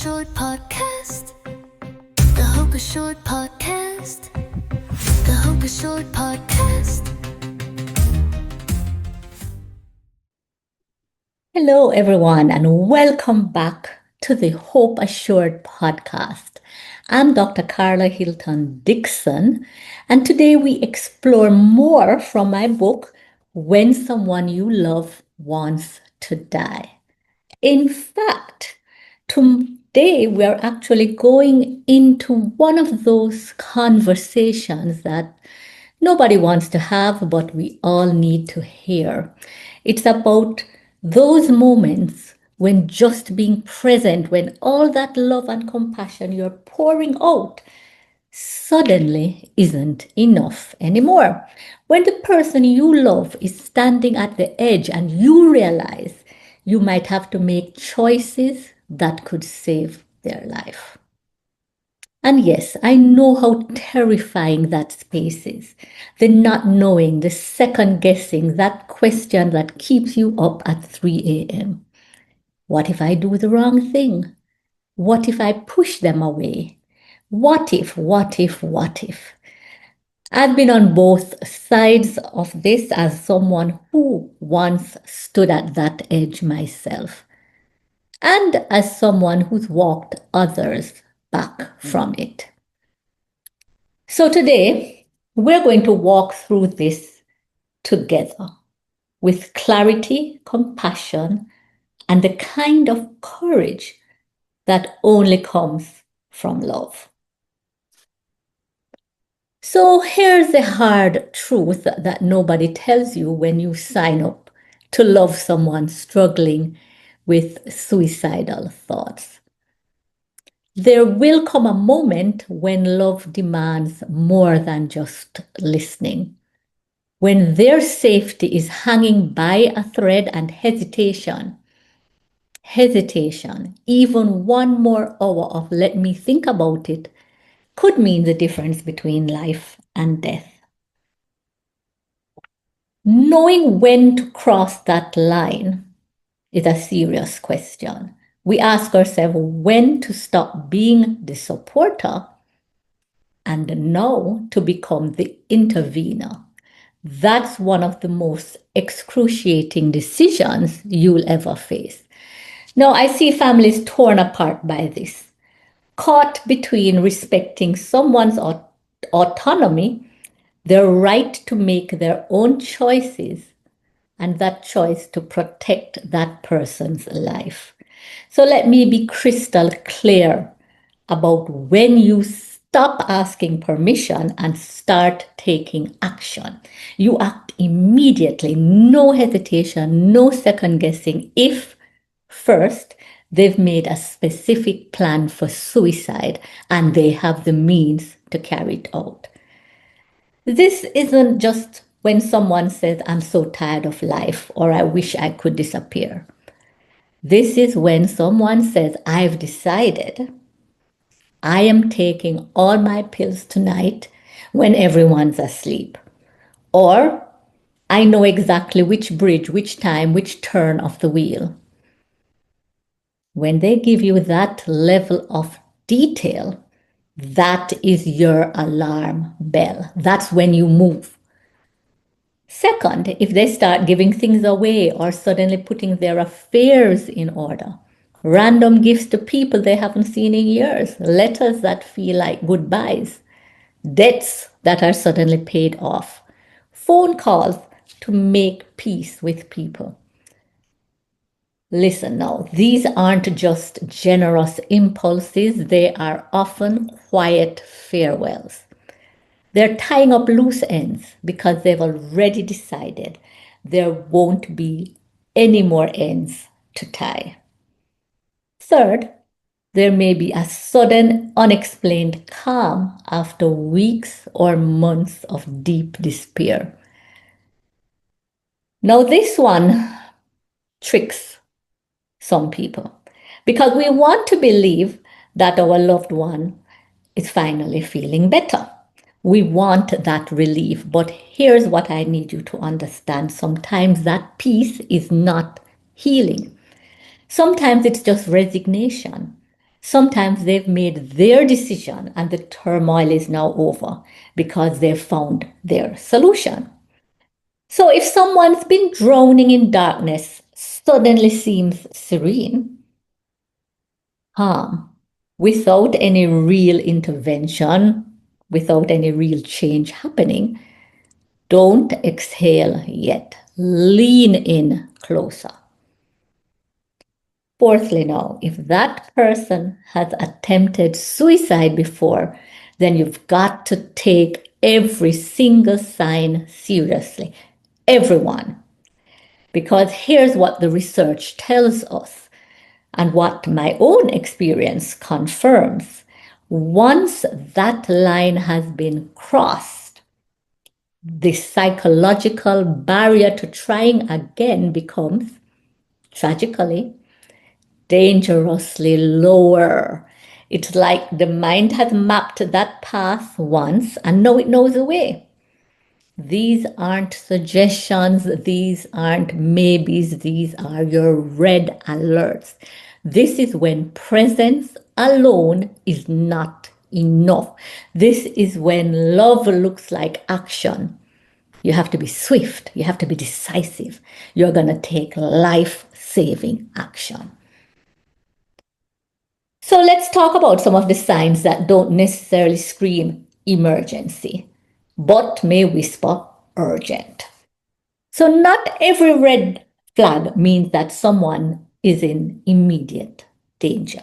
Short Podcast. The Hope is Short Podcast. The Hope is Short Podcast. Hello, everyone, and welcome back to the Hope Assured podcast. I'm Dr. Karla Hylton Dixon, and today we explore more from my book, When Someone You Love Wants to Die. In fact, today we're actually going into one of those conversations that nobody wants to have, but we all need to hear. It's about those moments when just being present, when all that love and compassion you're pouring out suddenly isn't enough anymore. When the person you love is standing at the edge and you realize you might have to make choices that could save their life. And yes, I know how terrifying that space is. The not knowing, the second guessing, that question that keeps you up at 3 a.m. What if I do the wrong thing? What if I push them away? What if? I've been on both sides of this as someone who once stood at that edge myself, and as someone who's walked others back from it. So today, we're going to walk through this together with clarity, compassion, and the kind of courage that only comes from love. So here's the hard truth that nobody tells you when you sign up to love someone struggling with suicidal thoughts. There will come a moment when love demands more than just listening, when their safety is hanging by a thread and hesitation, even one more hour of let me think about it, could mean the difference between life and death. Knowing when to cross that line is a serious question. We ask ourselves when to stop being the supporter and now to become the intervener. That's one of the most excruciating decisions you'll ever face. Now, I see families torn apart by this, caught between respecting someone's autonomy, their right to make their own choices, and that choice to protect that person's life. So let me be crystal clear about when you stop asking permission and start taking action. You act immediately, no hesitation, no second guessing, if first they've made a specific plan for suicide and they have the means to carry it out. This isn't just when someone says, I'm so tired of life, or I wish I could disappear. This is when someone says, I've decided I am taking all my pills tonight when everyone's asleep. Or I know exactly which bridge, which time, which turn of the wheel. When they give you that level of detail, that is your alarm bell. That's when you move. Second, if they start giving things away or suddenly putting their affairs in order, random gifts to people they haven't seen in years, letters that feel like goodbyes, debts that are suddenly paid off, phone calls to make peace with people. Listen now, these aren't just generous impulses, they are often quiet farewells. They're tying up loose ends because they've already decided there won't be any more ends to tie. Third, there may be a sudden, unexplained calm after weeks or months of deep despair. Now, this one tricks some people because we want to believe that our loved one is finally feeling better. We want that relief, but here's what I need you to understand. Sometimes that peace is not healing. Sometimes it's just resignation. Sometimes they've made their decision and the turmoil is now over because they've found their solution. So if someone's been drowning in darkness suddenly seems serene, calm, without any real intervention, without any real change happening, don't exhale yet. Lean in closer. Fourthly, now, if that person has attempted suicide before, then you've got to take every single sign seriously. Everyone. Because here's what the research tells us and what my own experience confirms. Once that line has been crossed, the psychological barrier to trying again becomes, tragically, dangerously lower. It's like the mind has mapped that path once and now it knows the way. These aren't suggestions, these aren't maybes, these are your red alerts. This is when presence alone is not enough. This is when love looks like action. You have to be swift, you have to be decisive. You're going to take life-saving action. So let's talk about some of the signs that don't necessarily scream emergency, but may whisper urgent. So not every red flag means that someone is in immediate danger,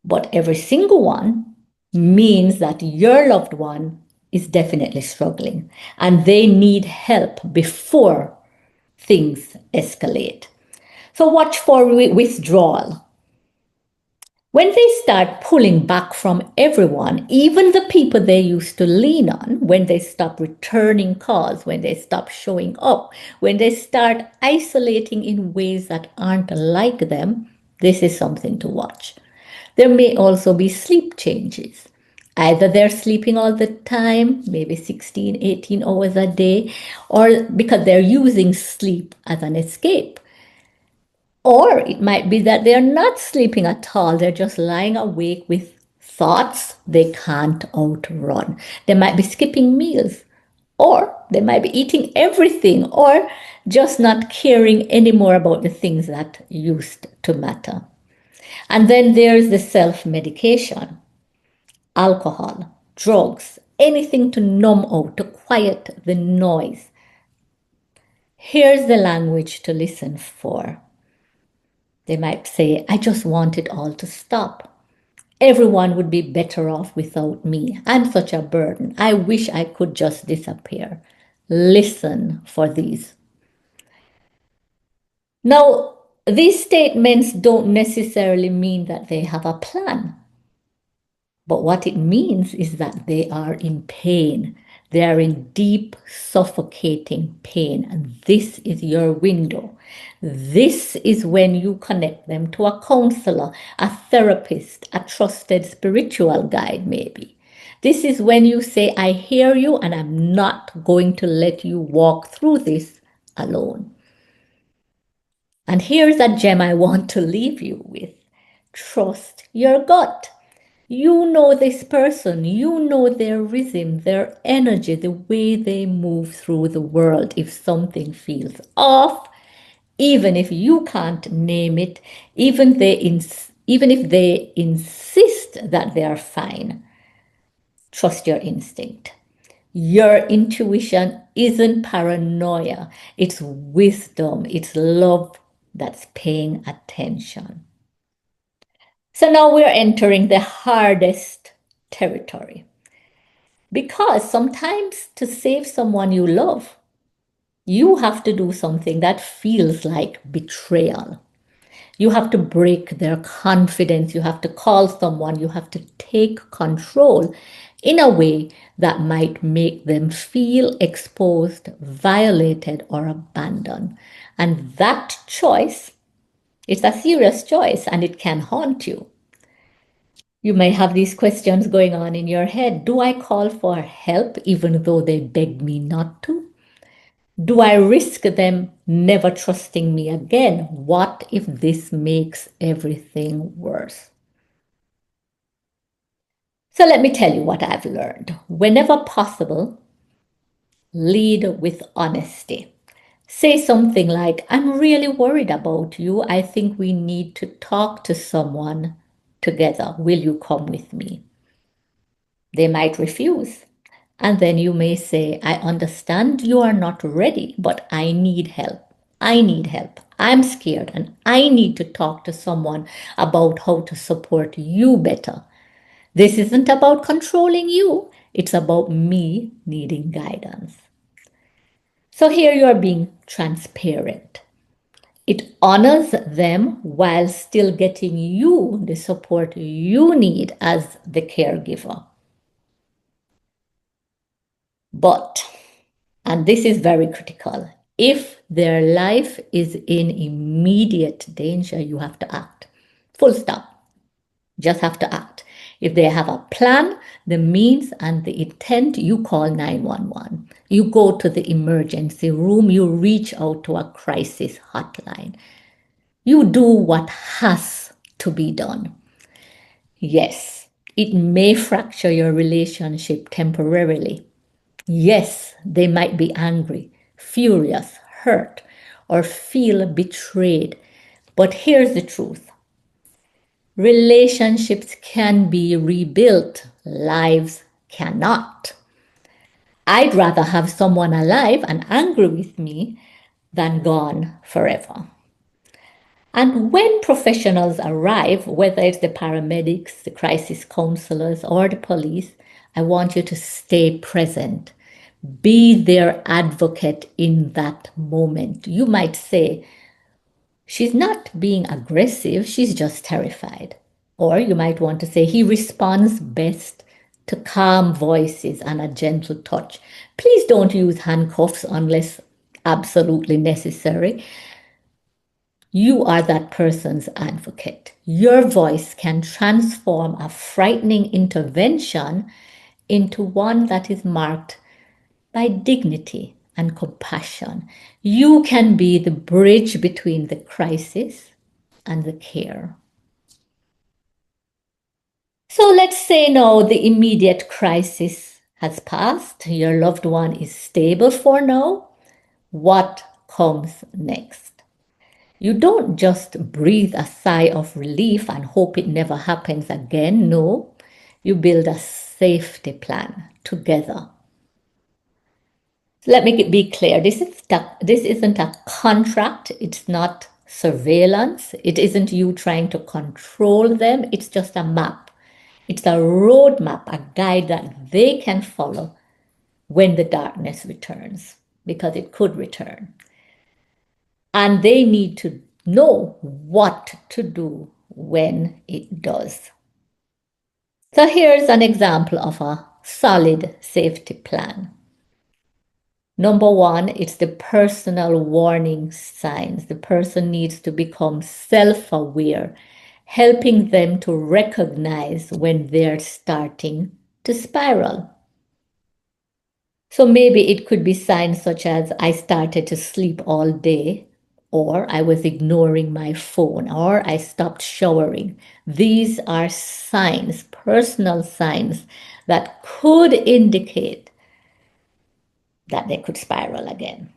but every single one means that your loved one is definitely struggling and they need help before things escalate. So watch for withdrawal. When they start pulling back from everyone, even the people they used to lean on, when they stop returning calls, when they stop showing up, when they start isolating in ways that aren't like them, this is something to watch. There may also be sleep changes. Either they're sleeping all the time, maybe 16, 18 hours a day, or because they're using sleep as an escape. Or it might be that they're not sleeping at all. They're just lying awake with thoughts they can't outrun. They might be skipping meals, or they might be eating everything, or just not caring anymore about the things that used to matter. And then there's the self-medication, alcohol, drugs, anything to numb out, to quiet the noise. Here's the language to listen for. They might say, I just want it all to stop. Everyone would be better off without me. I'm such a burden. I wish I could just disappear. Listen for these. Now, these statements don't necessarily mean that they have a plan. But what it means is that they are in pain. They are in deep, suffocating pain. And this is your window. This is when you connect them to a counselor, a therapist, a trusted spiritual guide, maybe. This is when you say, I hear you and I'm not going to let you walk through this alone. And here's a gem I want to leave you with. Trust your gut. You know this person, you know their rhythm, their energy, the way they move through the world. If something feels off, even if you can't name it, even if they insist that they are fine, trust your instinct. Your intuition isn't paranoia, it's wisdom, it's love that's paying attention. So now we're entering the hardest territory. Because sometimes to save someone you love, you have to do something that feels like betrayal. You have to break their confidence. You have to call someone. You have to take control in a way that might make them feel exposed, violated, or abandoned. And that choice is a serious choice and it can haunt you. You may have these questions going on in your head. Do I call for help even though they beg me not to? Do I risk them never trusting me again? What if this makes everything worse? So let me tell you what I've learned. Whenever possible, lead with honesty. Say something like, I'm really worried about you. I think we need to talk to someone together. Will you come with me? They might refuse. And then you may say, I understand you are not ready, but I need help. I need help. I'm scared and I need to talk to someone about how to support you better. This isn't about controlling you, it's about me needing guidance. So here you are being transparent. It honors them while still getting you the support you need as the caregiver. But, and this is very critical, if their life is in immediate danger, you have to act. Full stop. Just have to act. If they have a plan, the means, and the intent, you call 911. You go to the emergency room, you reach out to a crisis hotline. You do what has to be done. Yes, it may fracture your relationship temporarily. Yes, they might be angry, furious, hurt, or feel betrayed. But here's the truth: relationships can be rebuilt, lives cannot. I'd rather have someone alive and angry with me than gone forever. And when professionals arrive, whether it's the paramedics, the crisis counselors, or the police, I want you to stay present. Be their advocate in that moment. You might say, she's not being aggressive, she's just terrified. Or you might want to say, he responds best to calm voices and a gentle touch. Please don't use handcuffs unless absolutely necessary. You are that person's advocate. Your voice can transform a frightening intervention into one that is marked by dignity and compassion. You can be the bridge between the crisis and the care. So let's say now the immediate crisis has passed. Your loved one is stable for now. What comes next? You don't just breathe a sigh of relief and hope it never happens again. No, you build a safety plan together. Let me be clear. This isn't a contract. It's not surveillance. It isn't you trying to control them. It's just a map. It's a roadmap, a guide that they can follow when the darkness returns, because it could return. And they need to know what to do when it does. So here's an example of a solid safety plan. Number one, it's the personal warning signs. The person needs to become self-aware, helping them to recognize when they're starting to spiral. So maybe it could be signs such as I started to sleep all day, or I was ignoring my phone, or I stopped showering. These are signs, personal signs, that could indicate that they could spiral again.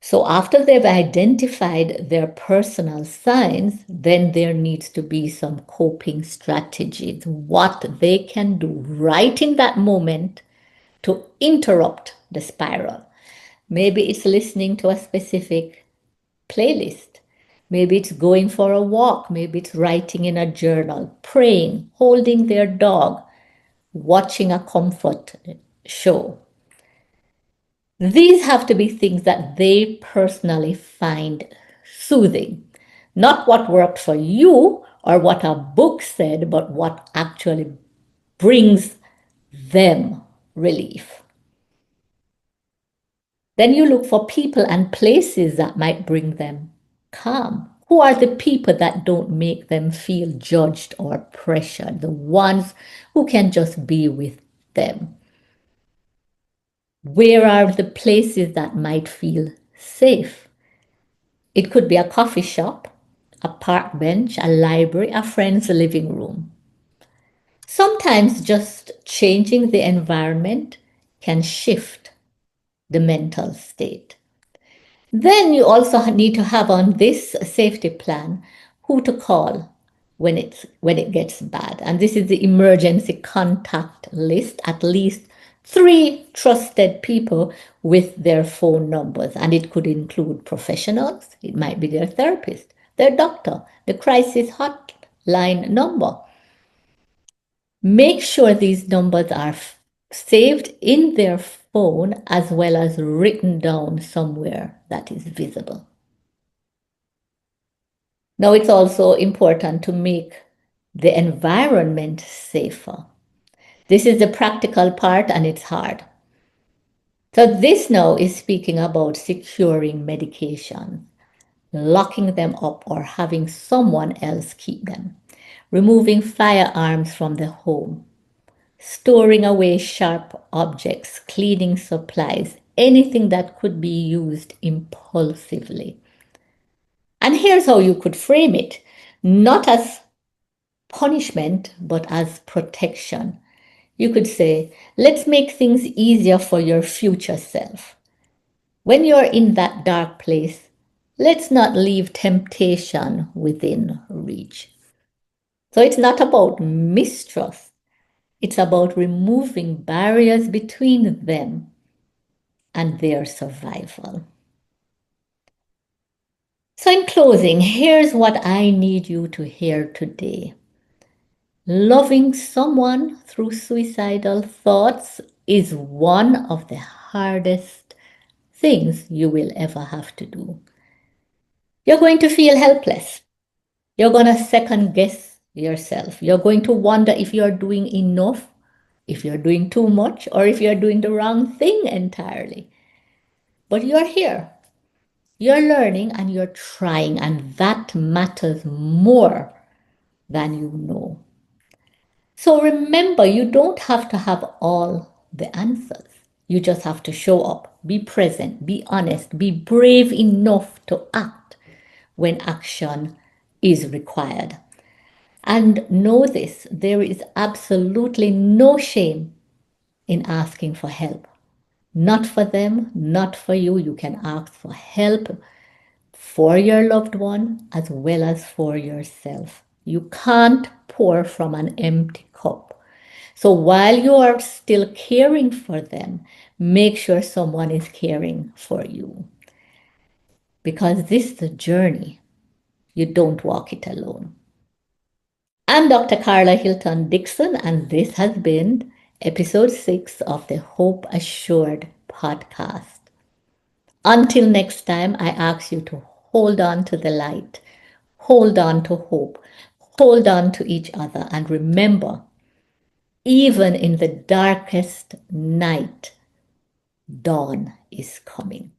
So after they've identified their personal signs, then there needs to be some coping strategies, what they can do right in that moment to interrupt the spiral. Maybe it's listening to a specific playlist. Maybe it's going for a walk. Maybe it's writing in a journal, praying, holding their dog, watching a comfort show. These have to be things that they personally find soothing. Not what worked for you or what a book said, but what actually brings them relief. Then you look for people and places that might bring them calm. Who are the people that don't make them feel judged or pressured? The ones who can just be with them. Where are the places that might feel safe? It could be a coffee shop, a park bench, a library, a friend's living room. Sometimes just changing the environment can shift the mental state. Then you also need to have on this safety plan who to call when it gets bad. And this is the emergency contact list, at least 3 trusted people with their phone numbers. And it could include professionals, it might be their therapist, their doctor, the crisis hotline number. Make sure these numbers are saved in their phone as well as written down somewhere that is visible. Now, it's also important to make the environment safer. This is the practical part and it's hard. So, this now is speaking about securing medication, locking them up or having someone else keep them, removing firearms from the home, storing away sharp objects, cleaning supplies, anything that could be used impulsively. And here's how you could frame it, not as punishment, but as protection. You could say, let's make things easier for your future self. When you're in that dark place, let's not leave temptation within reach. So it's not about mistrust. It's about removing barriers between them and their survival. So, in closing, here's what I need you to hear today. Loving someone through suicidal thoughts is one of the hardest things you will ever have to do. You're going to feel helpless. You're going to second guess yourself. You're going to wonder if you're doing enough, if you're doing too much, or if you're doing the wrong thing entirely. But you're here. You're learning and you're trying, and that matters more than you know. So remember, you don't have to have all the answers. You just have to show up, be present, be honest, be brave enough to act when action is required. And know this, there is absolutely no shame in asking for help. Not for them, not for you. You can ask for help for your loved one as well as for yourself. You can't pour from an empty cup. So while you are still caring for them, make sure someone is caring for you. Because this is a journey. You don't walk it alone. I'm Dr. Karla Hylton Dixon, and this has been episode 6 of the Hope Assured podcast. Until next time, I ask you to hold on to the light, hold on to hope, hold on to each other, and remember, even in the darkest night, dawn is coming.